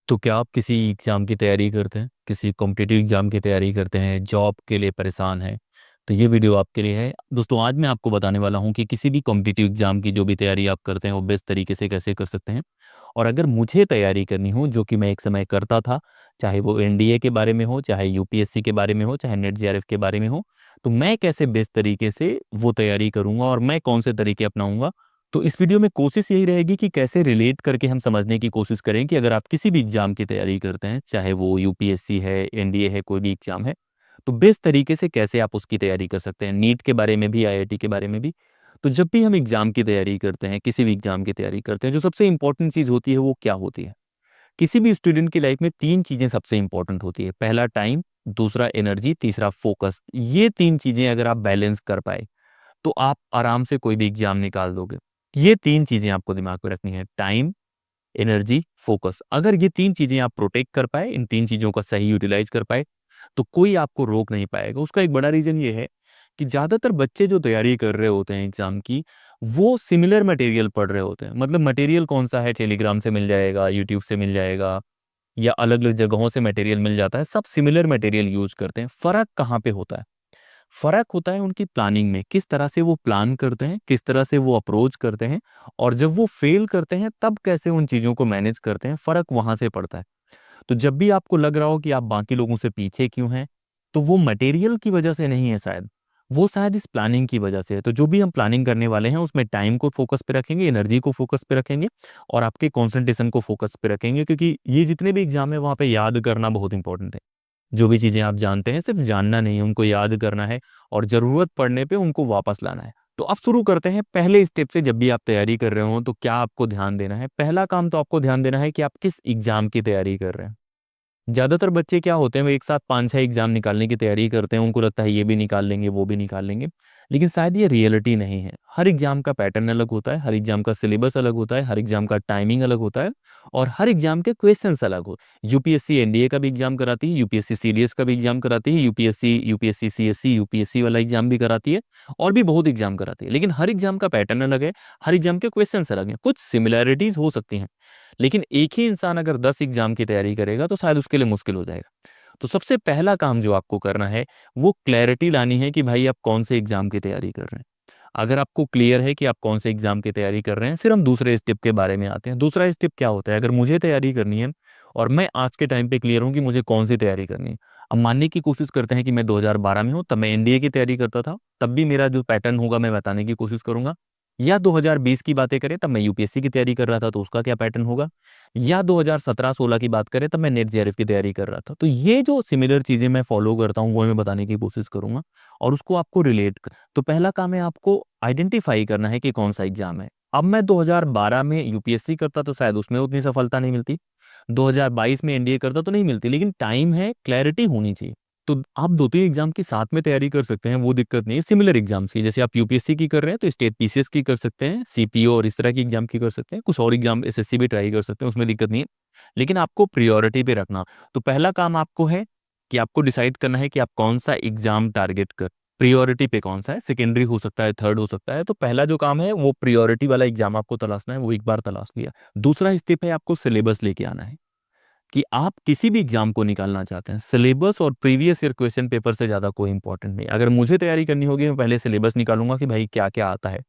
तो क्या आप किसी एग्ज़ाम की तैयारी करते हैं, किसी कॉम्पिटिटिव एग्ज़ाम की तैयारी करते हैं, जॉब के लिए परेशान हैं? तो ये वीडियो आपके लिए है। दोस्तों, आज मैं आपको बताने वाला हूँ कि किसी भी कॉम्पिटिटिव एग्ज़ाम की जो भी तैयारी आप करते हैं वो बेस्ट तरीके से कैसे कर सकते हैं। और अगर मुझे तैयारी करनी हो, जो कि मैं एक समय करता था, चाहे वो एनडीए के बारे में हो, चाहे यूपीएससी के बारे में हो, चाहे नेट जेआरएफ के बारे में हो, तो मैं कैसे बेस्ट तरीके से वो तैयारी करूँगा और मैं कौन से तरीके अपनाऊँगा। तो इस वीडियो में कोशिश यही रहेगी कि कैसे रिलेट करके हम समझने की कोशिश करें कि अगर आप किसी भी एग्जाम की तैयारी करते हैं, चाहे वो यूपीएससी है, एनडीए है, कोई भी एग्जाम है, तो बेस्ट तरीके से कैसे आप उसकी तैयारी कर सकते हैं, नीट के बारे में भी, आईआईटी के बारे में भी। तो जब भी हम एग्जाम की तैयारी करते हैं, किसी भी एग्जाम की तैयारी करते हैं, जो सबसे इंपॉर्टेंट चीज़ होती है वो क्या होती है? किसी भी स्टूडेंट की लाइफ में तीन चीज़ें सबसे इंपॉर्टेंट होती है। पहला टाइम, दूसरा एनर्जी, तीसरा फोकस। ये तीन चीज़ें अगर आप बैलेंस कर पाए तो आप आराम से कोई भी एग्जाम निकाल दोगे। ये 3 चीज़ें आपको दिमाग में रखनी है, टाइम, एनर्जी, फोकस। अगर ये 3 चीज़ें आप प्रोटेक्ट कर पाए, इन 3 चीज़ों का सही यूटिलाइज़ कर पाए, तो कोई आपको रोक नहीं पाएगा। उसका एक बड़ा रीज़न ये है कि ज़्यादातर बच्चे जो तैयारी कर रहे होते हैं एग्ज़ाम की, वो सिमिलर मटेरियल पढ़ रहे होते हैं। मतलब मटेरियल कौन-सा है, टेलीग्राम से मिल जाएगा, यूट्यूब से मिल जाएगा या अलग-अलग जगहों से मटेरियल मिल जाता है। सब सिमिलर मटेरियल यूज़ करते हैं। फ़र्क कहाँ पे होता है? फ़र्क होता है उनकी प्लानिंग में, किस तरह से वो प्लान करते हैं, किस तरह से वो अप्रोच करते हैं और जब वो फ़ेल करते हैं तब कैसे उन चीज़ों को मैनेज करते हैं, फ़र्क वहाँ से पड़ता है। तो जब भी आपको लग रहा हो कि आप बाकी लोगों से पीछे क्यों हैं, तो वो मटेरियल की वजह से नहीं है शायद, वो शायद इस प्लानिंग की वजह से है। तो जो भी हम प्लानिंग करने वाले हैं उसमें टाइम को फ़ोकस पे रखेंगे, एनर्जी को फ़ोकस पे रखेंगे और आपके कंसंट्रेशन को फ़ोकस पे रखेंगे, क्योंकि ये जितने भी एग्ज़ाम है वहाँ पे याद करना बहुत इंपॉर्टेंट है। जो भी चीज़ें आप जानते हैं सिर्फ़ जानना नहीं है, उनको याद करना है और ज़रूरत पड़ने पे उनको वापस लाना है। तो अब शुरू करते हैं पहले स्टेप से। जब भी आप तैयारी कर रहे हो तो क्या आपको ध्यान देना है? पहला काम तो आपको ध्यान देना है कि आप किस एग्ज़ाम की तैयारी कर रहे हैं। ज़्यादातर बच्चे क्या होते हैं, वो एक साथ 5-6 एग्ज़ाम निकालने की तैयारी करते हैं, उनको लगता है ये भी निकाल लेंगे, वो भी निकाल लेंगे। लेकिन शायद ये रियलिटी नहीं है। हर एग्ज़ाम का पैटर्न अलग होता है, हर एग्ज़ाम का सिलेबस अलग होता है, हर एग्ज़ाम का टाइमिंग अलग होता है और हर एग्ज़ाम के क्वेश्चंस अलग होते हैं। यूपीएससी एनडीए का भी एग्ज़ाम कराती है, यूपीएससी सीडीएस का भी एग्ज़ाम कराती है, यूपीएससी सीएससी, यूपीएससी वाला एग्ज़ाम भी कराती है और भी बहुत एग्ज़ाम कराती है। लेकिन हर एग्ज़ाम का पैटर्न अलग है, हर एग्ज़ाम के क्वेश्चंस अलग हैं। कुछ सिमिलैरिटीज़ हो सकती हैं, लेकिन एक ही इंसान अगर 10 एग्ज़ाम की तैयारी करेगा तो शायद उसके लिए मुश्किल हो जाएगा। तो सबसे पहला काम जो आपको करना है, वो क्लैरिटी लानी है कि भाई आप कौन से एग्ज़ाम की तैयारी कर रहे हैं। अगर आपको क्लियर है कि आप कौन से एग्ज़ाम की तैयारी कर रहे हैं, फिर हम दूसरे स्टेप के बारे में आते हैं। दूसरा स्टेप क्या होता है? अगर मुझे तैयारी करनी है और मैं आज के टाइम पे क्लियर हूँ कि मुझे कौन सी तैयारी करनी है। अब मानने की कोशिश करते हैं कि मैं 2012 में हूँ, तब मैं एनडीए की तैयारी करता था, तब भी मेरा जो पैटर्न होगा मैं बताने की कोशिश करूँगा। या 2020 की बातें करें तब मैं यूपीएससी की तैयारी कर रहा था, तो उसका क्या पैटर्न होगा? या 2017-16 की बात करें तब मैं नेट जेआरएफ की तैयारी कर रहा था। तो ये जो सिमिलर चीज़ें मैं फ़ॉलो करता हूँ वो मैं बताने की कोशिश करूँगा और उसको आपको रिलेट कर। तो पहला काम है आपको आइडेंटिफ़ाई करना है कि कौन-सा एग्ज़ाम है। अब मैं 2012 में यूपीएससी करता तो शायद उसमें उतनी सफलता नहीं मिलती। 2022 में एनडीए करता तो नहीं मिलती, लेकिन टाइम है, क्लैरिटी होनी चाहिए। तो आप 2-3 एग्ज़ाम की साथ में तैयारी कर सकते हैं, वो दिक्कत नहीं है। सिमिलर एग्ज़ाम्स की, जैसे आप यूपीएससी की कर रहे हैं तो स्टेट पीसीएस की कर सकते हैं, सीपीओ और इस तरह की एग्ज़ाम की कर सकते हैं। कुछ और एग्ज़ाम एसएससी भी ट्राई कर सकते हैं, उसमें दिक्कत नहीं है। लेकिन आपको प्रायोरिटी पे रखना। तो पहला काम आपको है कि आपको डिसाइड करना है कि आप कौन-सा एग्ज़ाम टारगेट कर प्रायोरिटी पे कौन-सा है, सेकेंडरी हो सकता है, थर्ड हो सकता है। तो पहला जो काम है वो प्रायोरिटी वाला एग्ज़ाम आपको तलाशना है, वो एक बार तलाश लिया। दूसरा स्टेप है आपको सिलेबस लेके आना है। कि आप किसी भी एग्जाम को निकालना चाहते हैं, सिलेबस और प्रीवियस ईयर क्वेश्चन पेपर से ज़्यादा कोई इंपॉर्टेंट नहीं। अगर मुझे तैयारी करनी होगी, मैं पहले सिलेबस निकालूँगा कि भाई क्या-क्या आता है।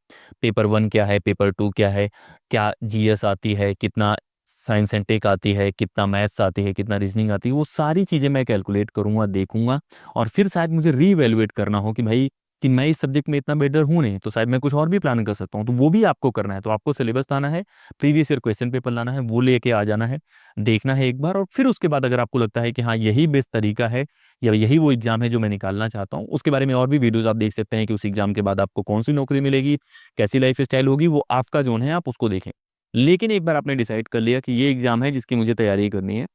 पेपर 1 क्या है, पेपर 2 क्या है, क्या जीएस आती है, कितना साइंस एंड टेक आती है, कितना मैथ्स आती है, कितना रीजनिंग आती है, वो सारी चीज़ें मैं कैलकुलेट करूँगा, देखूँगा और फिर शायद मुझे रीवैल्यूएट करना हो कि भाई कि मैं इस सब्जेक्ट में इतना बेटर हूँ नहीं, तो शायद मैं कुछ और भी प्लान कर सकता हूँ। तो वो भी आपको करना है। तो आपको सिलेबस लाना है, प्रीवियस ईयर क्वेश्चन पेपर लाना है, वो लेके आ जाना है। देखना है एक बार और फिर उसके बाद अगर आपको लगता है कि हाँ, यही बेस्ट तरीका है या यही वो एग्ज़ाम है जो मैं निकालना चाहता हूँ, उसके बारे में और भी वीडियोज़ आप देख सकते हैं कि उस एग्ज़ाम के बाद आपको कौन-सी नौकरी मिलेगी, कैसी लाइफ़स्टाइल होगी, वो आपका ज़ोन है, आप उसको देखें। लेकिन एक बार आपने डिसाइड कर लिया कि ये एग्ज़ाम है जिसकी मुझे तैयारी करनी है,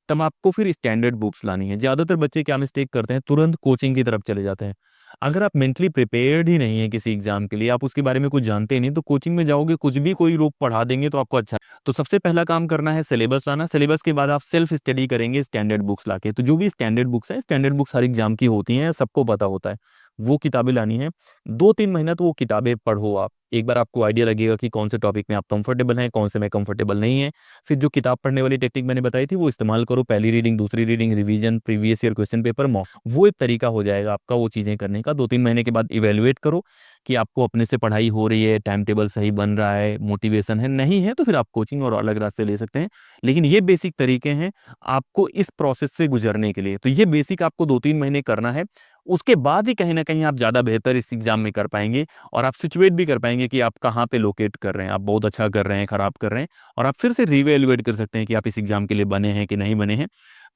तब आपको फिर स्टैंडर्ड बुक्स लानी है। ज़्यादातर बच्चे क्या मिस्टेक करते हैं, तुरंत कोचिंग की तरफ चले जाते हैं। अगर आप मेंटली प्रिपेयर्ड ही नहीं है किसी एग्ज़ाम के लिए, आप उसके बारे में कुछ जानते ही नहीं, तो कोचिंग में जाओगे, कुछ भी कोई लोग पढ़ा देंगे तो आपको अच्छा। तो सबसे पहला काम करना है सिलेबस लाना, सिलेबस के बाद आप सेल्फ स्टडी करेंगे स्टैंडर्ड बुक्स लाके। तो जो भी स्टैंडर्ड बुक्स हैं, स्टैंडर्ड बुक्स हर एग्ज़ाम की होती हैं, सबको पता होता है। वो किताबें लानी है। 2-3 महीना तो वो किताबें पढ़ो आप। एक बार आपको आइडिया लगेगा कि कौन से टॉपिक में आप कंफर्टेबल हैं, कौन से में कंफर्टेबल नहीं है। फिर जो किताब पढ़ने वाली टेक्निक मैंने बताई थी वो इस्तेमाल करो। पहली रीडिंग, दूसरी reading, revision, previous year question paper, mock, वो एक तरीका हो जाएगा आपका वो चीज़ें करने का। 2-3 महीने के बाद इवेलुएट करो कि आपको अपने से पढ़ाई हो रही है, टाइम टेबल सही बन रहा है, मोटिवेशन है, नहीं है तो फिर आप कोचिंग और अलग रास्ते ले सकते हैं। लेकिन ये बेसिक तरीके हैं आपको इस प्रोसेस से गुजरने के लिए। तो ये बेसिक आपको 2-3 महीने करना है। उसके बाद ही कहीं न कहीं आप ज़्यादा बेहतर इस एग्ज़ाम में कर पाएँगे और आप सिचुएट भी कर पाएँगे कि आप कहाँ पे लोकेट कर रहे हैं, आप बहुत अच्छा कर रहे हैं, खराब कर रहे हैं, और आप फिर से रीवैल्यूएट कर सकते हैं कि आप इस एग्ज़ाम के लिए बने हैं कि नहीं बने हैं।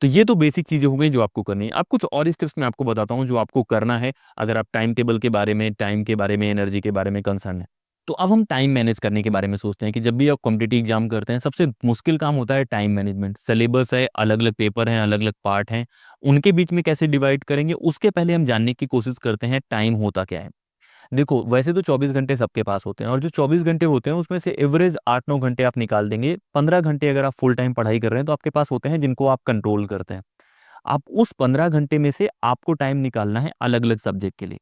तो ये तो बेसिक चीज़ें हो गई जो आपको करनी है। अब कुछ और स्टेप्स मैं आपको बताता हूँ जो आपको करना है अगर आप टाइम टेबल के बारे में, टाइम के बारे में, एनर्जी के बारे में कंसर्न है। तो अब हम टाइम मैनेज करने के बारे में सोचते हैं कि जब भी आप कॉम्पिटिटिव एग्जाम करते हैं, सबसे मुश्किल काम होता है टाइम मैनेजमेंट। सिलेबस है, अलग-अलग पेपर हैं, अलग-अलग पार्ट हैं, उनके बीच में कैसे डिवाइड करेंगे, उसके पहले हम जानने की कोशिश करते हैं टाइम होता क्या है। देखो, वैसे तो 24 घंटे सबके पास होते हैं और जो 24 घंटे होते हैं उसमें से एवरेज 8-9 घंटे आप निकाल देंगे। 15 घंटे अगर आप फुल टाइम पढ़ाई कर रहे हैं तो आपके पास होते हैं जिनको आप कंट्रोल करते हैं। आप उस 15 घंटे में से आपको टाइम निकालना है अलग-अलग सब्जेक्ट के लिए।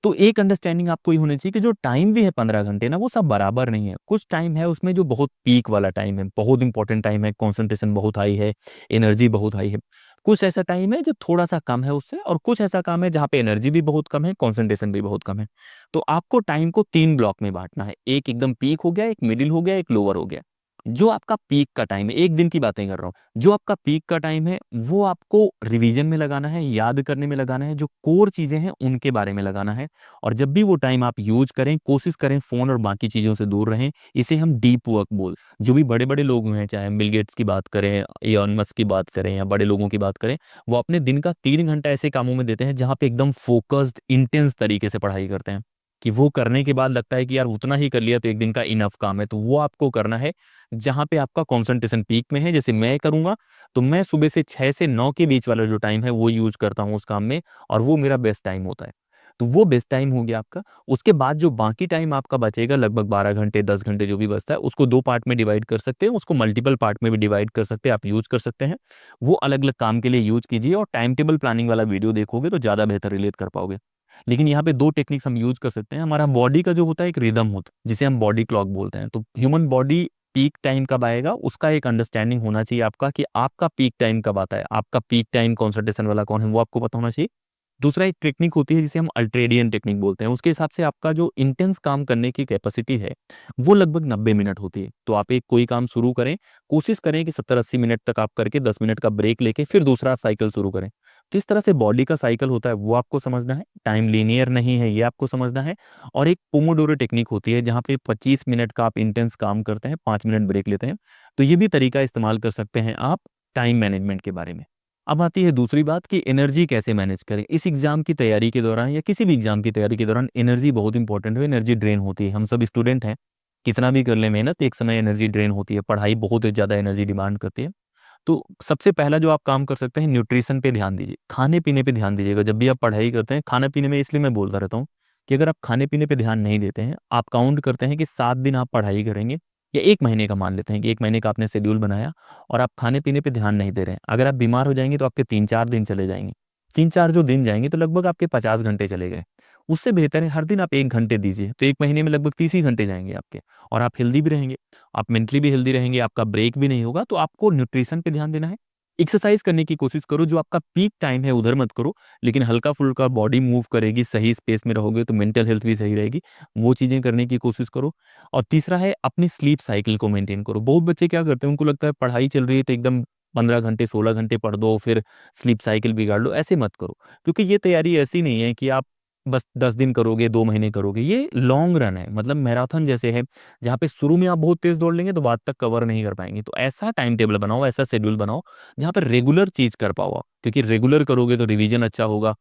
तो एक अंडरस्टैंडिंग आपको ये होनी चाहिए कि जो टाइम भी है 15 घंटे ना, वो सब बराबर नहीं है। कुछ टाइम है उसमें जो बहुत पीक वाला टाइम है, बहुत इंपॉर्टेंट टाइम है, कंसंट्रेशन बहुत हाई है, एनर्जी बहुत हाई है। कुछ ऐसा टाइम है जो थोड़ा-सा कम है उससे, और कुछ ऐसा काम है जहाँ पे एनर्जी भी बहुत कम है, कंसंट्रेशन भी बहुत कम है। तो आपको टाइम को 3 ब्लॉक में बाँटना है। एक एकदम पीक हो गया, एक मिडल हो गया, एक लोअर हो गया। जो आपका पीक का टाइम है, 1 दिन की बातें कर रहा हूँ। जो आपका पीक का टाइम है, वो आपको रिवीजन में लगाना है, याद करने में लगाना है, जो कोर चीज़ें हैं उनके बारे में लगाना है। और जब भी वो टाइम आप यूज़ करें, कोशिश करें फ़ोन और बाकी चीज़ों से दूर रहें। इसे हम डीप वर्क जो भी बड़े-बड़े लोग हैं, चाहे बिल गेट्स की बात करें, इलॉन मस्क की बात करें या बड़े लोगों की बात करें, वो अपने दिन का 3 घंटा ऐसे कामों में देते हैं जहाँ पे एकदम फ़ोकस्ड, इंटेंस तरीके से पढ़ाई करते हैं, कि वो करने के बाद लगता है कि यार उतना ही कर लिया तो 1 दिन का इनफ काम है। तो वो आपको करना है जहाँ पे आपका कंसंट्रेशन पीक में है। जैसे मैं करूँगा, तो मैं सुबह से 6 से 9 के बीच वाला जो टाइम है वो यूज़ करता हूँ उस काम में, और वो मेरा बेस्ट टाइम होता है। तो वो बेस्ट टाइम हो गया आपका। उसके बाद जो बाकी टाइम आपका बचेगा, लगभग 12 घंटे, 10 घंटे जो भी बचता है, उसको 2 पार्ट में डिवाइड कर सकते हैं, उसको मल्टीपल पार्ट में भी डिवाइड कर सकते हैं, आप यूज़ कर सकते हैं। वो अलग-अलग काम के लिए यूज़ कीजिए और टाइम टेबल प्लानिंग वाला वीडियो देखोगे तो ज़्यादा बेहतर रिलेट कर पाओगे। लेकिन यहाँ पे 2 टेक्निक्स हम यूज़ कर सकते हैं। हमारा बॉडी का जो होता है एक रिदम होता है, जिसे हम बॉडी क्लॉक बोलते हैं। तो ह्यूमन बॉडी पीक टाइम कब आएगा, उसका एक अंडरस्टैंडिंग होना चाहिए आपका कि आपका पीक टाइम कब आता है। आपका पीक टाइम कंसंट्रेशन वाला कौन है, वो आपको पता होना चाहिए। दूसरा एक टेक्निक होती है जिसे हम अल्ट्रेडियन टेक्निक बोलते हैं। उसके हिसाब से आपका जो इंटेंस काम करने की कैपेसिटी है, वो लगभग 90 मिनट होती है। तो आप एक कोई काम शुरू करें, कोशिश करें कि 70-80 मिनट तक आप करके 10 मिनट का ब्रेक लेके फिर दूसरा साइकिल शुरू करें। तो इस तरह से बॉडी का साइकिल होता है, वो आपको समझना है। टाइम लीनियर नहीं है, ये आपको समझना है। और एक पोमोडोरो टेक्निक होती है जहाँ पे 25 मिनट का आप इंटेंस काम करते हैं, 5 मिनट ब्रेक लेते हैं। तो ये भी तरीका इस्तेमाल कर सकते हैं आप टाइम मैनेजमेंट के बारे में। अब आती है दूसरी बात कि एनर्जी कैसे मैनेज करें। इस एग्ज़ाम की तैयारी के दौरान या किसी भी एग्ज़ाम की तैयारी के दौरान एनर्जी बहुत इंपॉर्टेंट है, एनर्जी ड्रेन होती है। हम सब स्टूडेंट हैं, कितना भी कर लें मेहनत, एक समय एनर्जी ड्रेन होती है। पढ़ाई बहुत ज़्यादा एनर्जी डिमांड करती है। तो सबसे पहला जो आप काम कर सकते हैं, न्यूट्रिशन पे ध्यान दीजिए, खाने-पीने पे ध्यान दीजिएगा। जब भी आप पढ़ाई करते हैं, खाने-पीने में इसलिए मैं बोलता रहता हूँ कि अगर आप खाने-पीने पे ध्यान नहीं देते हैं, आप काउंट करते हैं कि 7 दिन आप पढ़ाई करेंगे या 1 महीने का मान लेते हैं कि 1 महीने का आपने शेड्यूल बनाया और आप खाने-पीने पे ध्यान नहीं दे रहे हैं। अगर आप बीमार हो जाएँगे तो आपके 3-4 दिन चले जाएँगे। 3-4 जो दिन जाएँगे तो लगभग आपके 50 घंटे चले गए। उससे बेहतर है हर दिन आप 1 घंटे दीजिए, तो 1 महीने में लगभग 30 ही घंटे जाएँगे आपके, और आप हेल्दी भी रहेंगे। आप मेंटली भी हेल्दी रहेंगे, आपका ब्रेक भी नहीं होगा। तो आपको न्यूट्रिशन पे ध्यान देना है। एक्सरसाइज करने की कोशिश करो, जो आपका पीक टाइम है उधर मत करो, लेकिन हल्का-फुल्का बॉडी मूव करेगी, सही स्पेस में रहोगे तो मेंटल हेल्थ भी सही रहेगी, वो चीज़ें करने की कोशिश करो। और तीसरा है अपनी स्लीप साइकिल को मेंटेन करो। बहुत बच्चे क्या करते हैं, उनको लगता है पढ़ाई चल रही है तो एकदम 15 घंटे, 16 घंटे पढ़ दो, फिर स्लीप साइकिल बिगाड़ लो, ऐसे मत करो। क्योंकि ये तैयारी ऐसी नहीं है कि आप बस 10 दिन करोगे, 2 महीने करोगे, ये लॉन्ग रन है, मतलब मैराथन जैसे है, जहाँ पे शुरू में आप बहुत तेज़ दौड़ लेंगे तो बाद तक कवर नहीं कर पाएँगे। तो ऐसा टाइम टेबल बनाओ, ऐसा शेड्यूल बनाओ जहाँ पर रेगुलर चीज़ कर पाओ आप, क्योंकि रेगुलर करोगे तो रिवीजन अच्छा होगा,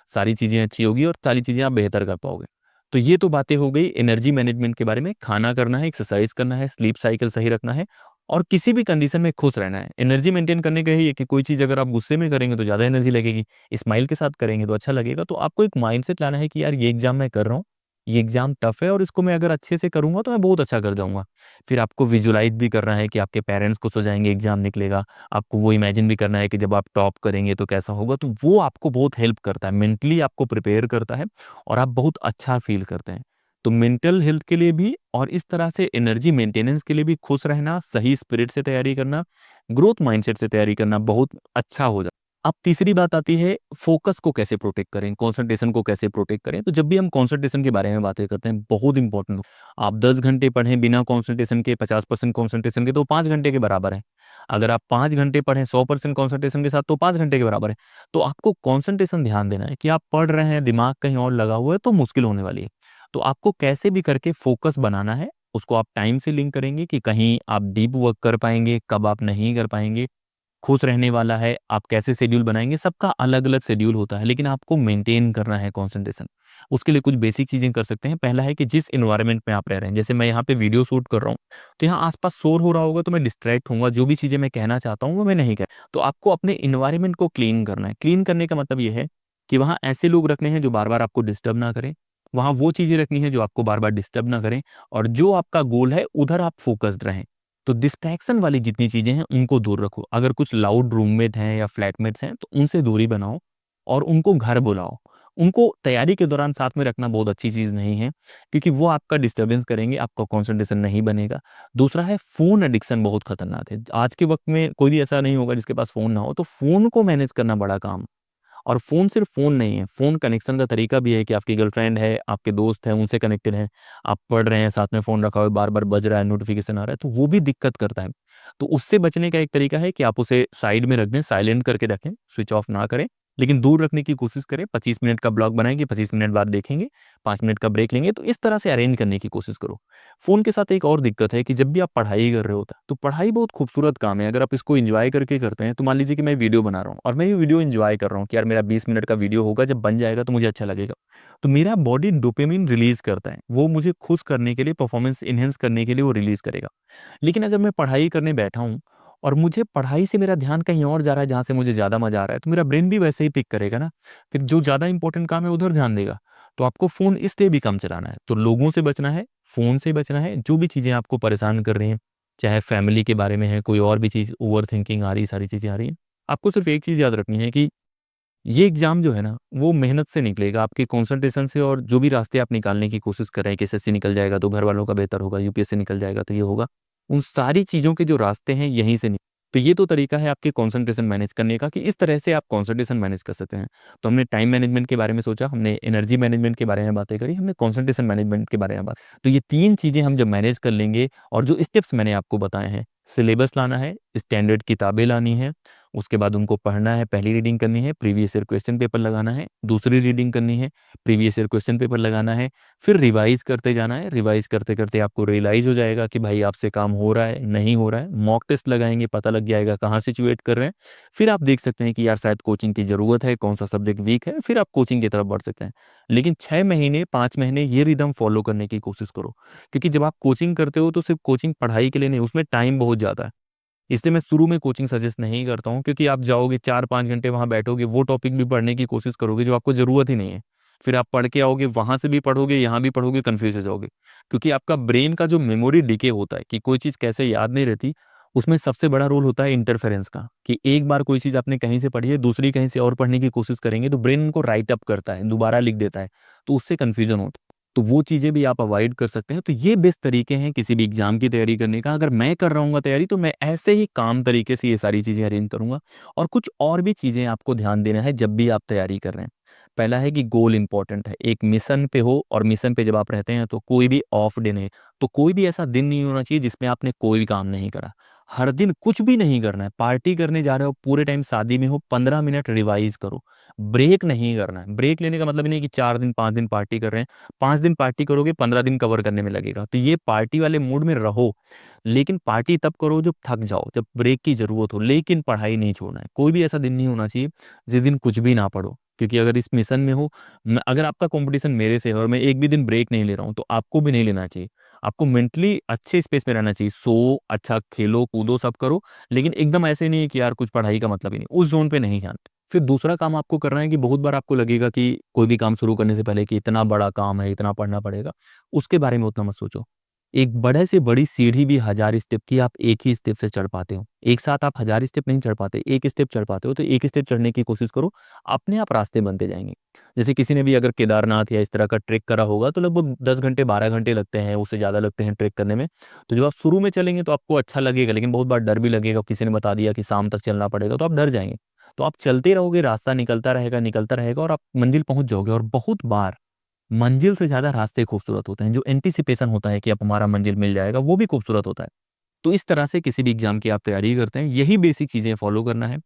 सारी चीज़ें अच्छी होगी और सारी चीज़ें आप बेहतर कर पाओगे। तो ये तो बातें हो गई एनर्जी मैनेजमेंट के बारे में। खाना करना है, एक्सरसाइज करना है, स्लीप साइकिल सही रखना है और किसी भी कंडीशन में खुश रहना है। एनर्जी मेंटेन करने का यही है कि कोई चीज़ अगर आप गुस्से में करेंगे तो ज़्यादा एनर्जी लगेगी, स्माइल के साथ करेंगे तो अच्छा लगेगा। तो आपको एक माइंडसेट लाना है कि यार ये एग्ज़ाम मैं कर रहा हूँ, ये एग्ज़ाम टफ है और इसको मैं अगर अच्छे से करूँगा तो मैं बहुत अच्छा कर जाऊँगा। फिर आपको विजुअलाइज़ भी करना है कि आपके पेरेंट्स खुश हो जाएँगे, एग्ज़ाम निकलेगा। आपको वो इमेजिन भी करना है कि जब आप टॉप करेंगे तो कैसा होगा, तो वो आपको बहुत हेल्प करता है, मेंटली आपको प्रिपेयर करता है और आप बहुत अच्छा फ़ील करते हैं। तो मेंटल हेल्थ के लिए भी और इस तरह से एनर्जी मेंटेनेंस के लिए भी खुश रहना, सही स्पिरिट से तैयारी करना, ग्रोथ माइंडसेट से तैयारी करना बहुत अच्छा हो जाता है। अब तीसरी बात आती है फ़ोकस को कैसे प्रोटेक्ट करें, कंसंट्रेशन को कैसे प्रोटेक्ट करें। तो जब भी हम कंसंट्रेशन के बारे में बातें करते हैं, बहुत इंपॉर्टेंट, आप 10 घंटे पढ़ें बिना कंसंट्रेशन के, 50% कंसंट्रेशन के, तो 5 घंटे के बराबर है। अगर आप 5 घंटे पढ़ें 100% कंसंट्रेशन के साथ, तो 5 घंटे के बराबर है। तो आपको कंसंट्रेशन ध्यान देना है कि आप पढ़ रहे हैं, दिमाग कहीं और लगा हुआ है तो मुश्किल होने वाली है। तो आपको कैसे भी करके फ़ोकस बनाना है, उसको आप टाइम से लिंक करेंगे कि कहीं आप डीप वर्क कर पाएँगे, कब आप नहीं कर पाएँगे। खुश रहने वाला है, आप कैसे शेड्यूल बनाएँगे, सबका अलग-अलग शेड्यूल होता है, लेकिन आपको मेंटेन करना है कंसंट्रेशन। उसके लिए कुछ बेसिक चीज़ें कर सकते हैं। पहला है कि जिस एनवायरनमेंट में आप रह रहे हैं, जैसे मैं यहाँ पे वीडियो शूट कर रहा हूँ, तो यहाँ आस-पास शोर हो रहा होगा तो मैं डिस्ट्रैक्ट होऊँगा, जो भी चीज़ें मैं कहना चाहता हूँ, वो मैं नहीं कह, तो आपको अपने एनवायरनमेंट को क्लीन करना है। क्लीन करने का मतलब ये है कि वहाँ ऐसे लोग रखने हैं जो बार-बार आपको डिस्टर्ब ना करें, वहाँ वो चीज़ें रखनी है जो आपको बार-बार डिस्टर्ब ना करें और जो आपका गोल है, उधर आप फ़ोकस्ड रहें। तो डिस्ट्रैक्शन वाली जितनी चीज़ें हैं, उनको दूर रखो। अगर कुछ लाउड रूममेट हैं या फ्लैटमेट्स हैं, तो उनसे दूरी बनाओ और उनको घर बुलाओ। उनको तैयारी के दौरान साथ में रखना बहुत अच्छी चीज़ नहीं है, क्योंकि वो आपका डिस्टर्बेंस करेंगे, आपका कंसंट्रेशन नहीं बनेगा। दूसरा है फ़ोन एडिक्शन बहुत खतरनाक है। आज के वक़्त में कोई भी ऐसा नहीं होगा जिसके पास फ़ोन ना हो, तो फ़ोन को मैनेज करना बड़ा काम। और फ़ोन सिर्फ़ फ़ोन नहीं है, फ़ोन कनेक्शन का तरीका भी है कि आपकी गर्लफ्रेंड है, आपके दोस्त हैं, उनसे कनेक्टेड हैं, आप पढ़ रहे हैं, साथ में फ़ोन रखा हुआ है, बार-बार बज रहा है, नोटिफ़िकेशन आ रहा है, तो वो भी दिक्कत करता है। तो उससे बचने का एक तरीका है कि आप उसे साइड में रख दें, साइलेंट करके रखें, स्विच ऑफ ना करें, लेकिन दूर रखने की कोशिश करें। 25 मिनट का ब्लॉक बनाएँगे, 25 मिनट बाद देखेंगे, 5 मिनट का ब्रेक लेंगे, तो इस तरह से अरेंज करने की कोशिश करो। फ़ोन के साथ एक और दिक्कत है कि जब भी आप पढ़ाई कर रहे होते हैं, तो पढ़ाई बहुत खूबसूरत काम है। अगर आप इसको एन्जॉय करके करते हैं, तो मान लीजिए कि मैं वीडियो बना रहा हूँ और मैं ये वीडियो एन्जॉय कर रहा हूँ कि यार मेरा 20 मिनट का वीडियो होगा, जब बन जाएगा तो मुझे अच्छा लगेगा। तो मेरा बॉडी डोपामाइन रिलीज़ करता है, वो मुझे खुश करने के लिए, परफॉर्मेंस एनहांस करने के लिए वो रिलीज़ करेगा। लेकिन अगर मैं पढ़ाई करने बैठा हूँ और मुझे पढ़ाई से मेरा ध्यान कहीं और जा रहा है जहाँ से मुझे ज़्यादा मज़ा आ रहा है, तो मेरा ब्रेन भी वैसे ही पिक करेगा ना, फिर जो ज़्यादा इम्पोर्टेंट काम है उधर ध्यान देगा। तो आपको फ़ोन इसलिए भी कम चलाना है। तो लोगों से बचना है, फ़ोन से बचना है, जो भी चीज़ें आपको परेशान कर रही हैं, चाहे फैमिली के बारे में है, कोई और भी चीज़, ओवरथिंकिंग आ रही है, सारी चीज़ें आ रही हैं। आपको सिर्फ़ एक चीज़ याद रखनी है कि ये एग्ज़ाम जो है ना, वो मेहनत से निकलेगा, आपके कंसंट्रेशन से, और जो भी रास्ते आप निकालने की कोशिश कर रहे हैं कि एसएससी निकल जाएगा तो घर वालों का बेहतर होगा, यूपीएससी निकल जाएगा तो ये होगा। उन सारी चीज़ों के जो रास्ते हैं यहीं से तो ये तो तरीका है आपके कंसंट्रेशन मैनेज करने का कि इस तरह से आप कंसंट्रेशन मैनेज कर सकते हैं। तो हमने टाइम मैनेजमेंट के बारे में सोचा, हमने एनर्जी मैनेजमेंट के बारे में बातें करी, हमने कंसंट्रेशन मैनेजमेंट के बारे में बात। तो ये 3 चीज़ें हम जब मैनेज कर लेंगे और जो स्टेप्स मैंने आपको बताए हैं, सिलेबस लाना है, स्टैंडर्ड किताबें लानी है, उसके बाद उनको पढ़ना है, पहली रीडिंग करनी है, प्रीवियस ईयर क्वेश्चन पेपर लगाना है, दूसरी रीडिंग करनी है, प्रीवियस ईयर क्वेश्चन पेपर लगाना है, फिर रिवाइज़ करते जाना है। रिवाइज़ करते-करते आपको रियलाइज़ हो जाएगा कि भाई आपसे काम हो रहा है, नहीं हो रहा है। मॉक टेस्ट लगाएँगे, पता लग जाएगा कहाँ सिचुएट कर रहे हैं। फिर आप देख सकते हैं कि यार शायद कोचिंग की ज़रूरत है, कौन-सा सब्जेक्ट वीक है, फिर आप कोचिंग की तरफ बढ़ सकते हैं। लेकिन 6 महीने, 5 महीने ये रिदम फ़ॉलो करने की कोशिश करो। क्योंकि जब आप कोचिंग करते हो तो सिर्फ़ कोचिंग पढ़ाई के लिए नहीं, उसमें टाइम बहुत ज़्यादा है। इसलिए मैं शुरू में कोचिंग सजेस्ट नहीं करता हूँ, क्योंकि आप जाओगे 4-5 घंटे वहाँ बैठोगे, वो टॉपिक भी पढ़ने की कोशिश करोगे जो आपको ज़रूरत ही नहीं है। फिर आप पढ़ के आओगे, वहाँ से भी पढ़ोगे, यहाँ भी पढ़ोगे, कन्फ्यूज़ हो जाओगे। क्योंकि आपका ब्रेन का जो मेमोरी डिके होता है कि कोई चीज़ कैसे याद नहीं रहती, उसमें सबसे बड़ा रोल होता है इंटरफेरेंस का, कि एक बार कोई चीज़ आपने कहीं से पढ़ी है, दूसरी कहीं से और पढ़ने की कोशिश करेंगे, तो ब्रेन उनको राइट अप करता है, दोबारा लिख देता है, तो उससे कन्फ्यूज़न होता है। तो वो चीज़ें भी आप अवॉइड कर सकते हैं। तो ये बेस्ट तरीके हैं किसी भी एग्ज़ाम की तैयारी करने का। अगर मैं कर रहा हूँगा तैयारी, तो मैं ऐसे ही काम तरीके से ये सारी चीज़ें अरेंज करूँगा। और कुछ और भी चीज़ें आपको ध्यान देना है जब भी आप तैयारी कर रहे हैं। पहला है कि गोल इम्पोर्टेंट है। एक मिशन पे हो, और मिशन पे जब आप रहते हैं तो कोई भी ऑफ डे नहीं, तो कोई भी ऐसा दिन नहीं होना चाहिए जिसमें आपने कोई भी काम नहीं करा। हर दिन कुछ भी नहीं करना है। पार्टी करने जा रहे हो, पूरे टाइम शादी में हो, 15 मिनट रिवाइज़ करो। ब्रेक नहीं करना है। ब्रेक लेने का मतलब ये नहीं कि 4 दिन, 5 दिन पार्टी कर रहे हैं। 5 दिन पार्टी करोगे, 15 दिन कवर करने में लगेगा। तो ये पार्टी वाले मूड में रहो, लेकिन पार्टी तब करो जब थक जाओ, जब ब्रेक की ज़रूरत हो, लेकिन पढ़ाई नहीं छोड़ना है। कोई भी ऐसा दिन नहीं होना चाहिए जिस दिन कुछ भी ना पढ़ो। क्योंकि अगर इस मिशन में हो, म अगर आपका कॉम्पिटिशन मेरे से है और मैं एक भी दिन ब्रेक नहीं ले रहा हूँ, तो आपको भी नहीं लेना चाहिए। आपको मेंटली अच्छे स्पेस में रहना चाहिए। सो अच्छा खेलो, कूदो, सब करो, लेकिन एकदम ऐसे नहीं है कि यार कुछ पढ़ाई का मतलब ही नहीं। उस ज़ोन पे नहीं जाना। फिर दूसरा काम आपको करना है कि बहुत बार आपको लगेगा कि कोई भी काम शुरू करने से पहले कि इतना बड़ा काम है, इतना पढ़ना पड़ेगा, उसके बारे में उतना मत सोचो। एक बड़े से बड़ी सीढ़ी भी 1000 स्टेप की आप एक ही स्टेप से चढ़ पाते हो। एक साथ आप 1000 स्टेप नहीं चढ़ पाते, एक स्टेप चढ़ पाते हो, तो एक स्टेप चढ़ने की कोशिश करो, अपने आप रास्ते बनते जाएँगे। जैसे किसी ने भी अगर केदारनाथ या इस तरह का ट्रेक करा होगा तो लगभग 10 घंटे 12 घंटे लगते हैं, उससे ज़्यादा लगते हैं ट्रेक करने में। तो जब आप शुरू में चलेंगे तो आपको अच्छा लगेगा, लेकिन बहुत बार डर भी लगेगा, किसी ने बता दिया कि शाम तक चलना पड़ेगा तो आप डर जाएँगे। तो आप चलते रहोगे, रास्ता निकलता रहेगा और आप मंजिल पहुँच जाओगे। और बहुत बार मंजिल से ज़्यादा रास्ते खूबसूरत होते हैं, जो एंटीसिपेशन होता है कि अब हमारा मंजिल मिल जाएगा, वो भी खूबसूरत होता है। तो इस तरह से किसी भी एग्ज़ाम की आप तैयारी करते हैं, यही बेसिक चीज़ें फॉलो करना है।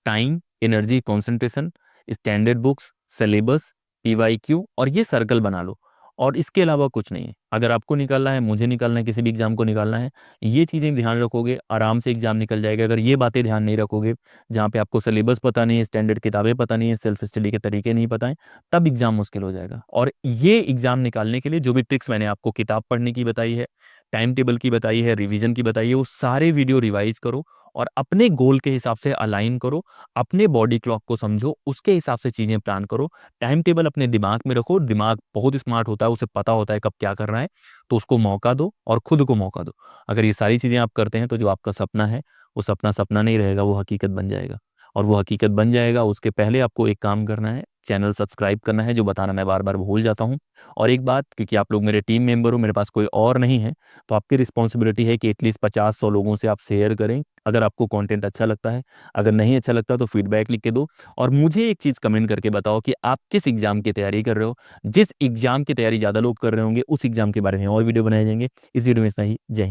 Time, energy, concentration, standard books, syllabus, PYQ और ये सर्कल बना लो, और इसके अलावा कुछ नहीं है। अगर आपको निकालना है, मुझे निकालना है, किसी भी एग्ज़ाम को निकालना है, ये चीज़ें ध्यान रखोगे, आराम से एग्ज़ाम निकल जाएगा। अगर ये बातें ध्यान नहीं रखोगे, जहाँ पे आपको सिलेबस पता नहीं है, स्टैंडर्ड किताबें पता नहीं है, सेल्फ स्टडी के तरीके नहीं पता हैं, तब एग्ज़ाम मुश्किल हो जाएगा। और ये एग्ज़ाम निकालने के लिए जो भी ट्रिक्स मैंने आपको किताब पढ़ने की बताई है, टाइम टेबल की बताई है, रिवीजन की बताई है, वो सारे वीडियो रिवाइज़ करो और अपने गोल के हिसाब से अलाइन करो, अपने बॉडी क्लॉक को समझो, उसके हिसाब से चीज़ें प्लान करो। टाइम टेबल अपने दिमाग में रखो, दिमाग बहुत स्मार्ट होता है, उसे पता होता है कब क्या करना है, तो उसको मौका दो और खुद को मौका दो। अगर ये सारी चीज़ें आप करते हैं तो जो आपका सपना है, वो सपना सपना नहीं रहेगा, वो हकीकत बन जाएगा। और वो हकीकत बन जाएगा, उसके पहले आपको एक काम करना है, चैनल सब्सक्राइब करना है, जो बताना मैं बार-बार भूल जाता हूँ। और एक बात, क्योंकि आप लोग मेरे टीम मेंबर हो, मेरे पास कोई और नहीं है, तो आपकी रिस्पॉन्सिबिलिटी है कि एटलीस्ट 50-100 लोगों से आप शेयर करें, अगर आपको कंटेंट अच्छा लगता है। अगर नहीं अच्छा लगता तो फीडबैक लिख के दो और मुझे एक चीज़ कमेंट करके बताओ कि आप किस एग्ज़ाम की तैयारी कर रहे हो। जिस एग्ज़ाम की तैयारी ज़्यादा लोग कर रहे होंगे, उस एग्ज़ाम के बारे में और वीडियो बनाए जाएँगे। इस वीडियो में इतना ही। जय हिंद।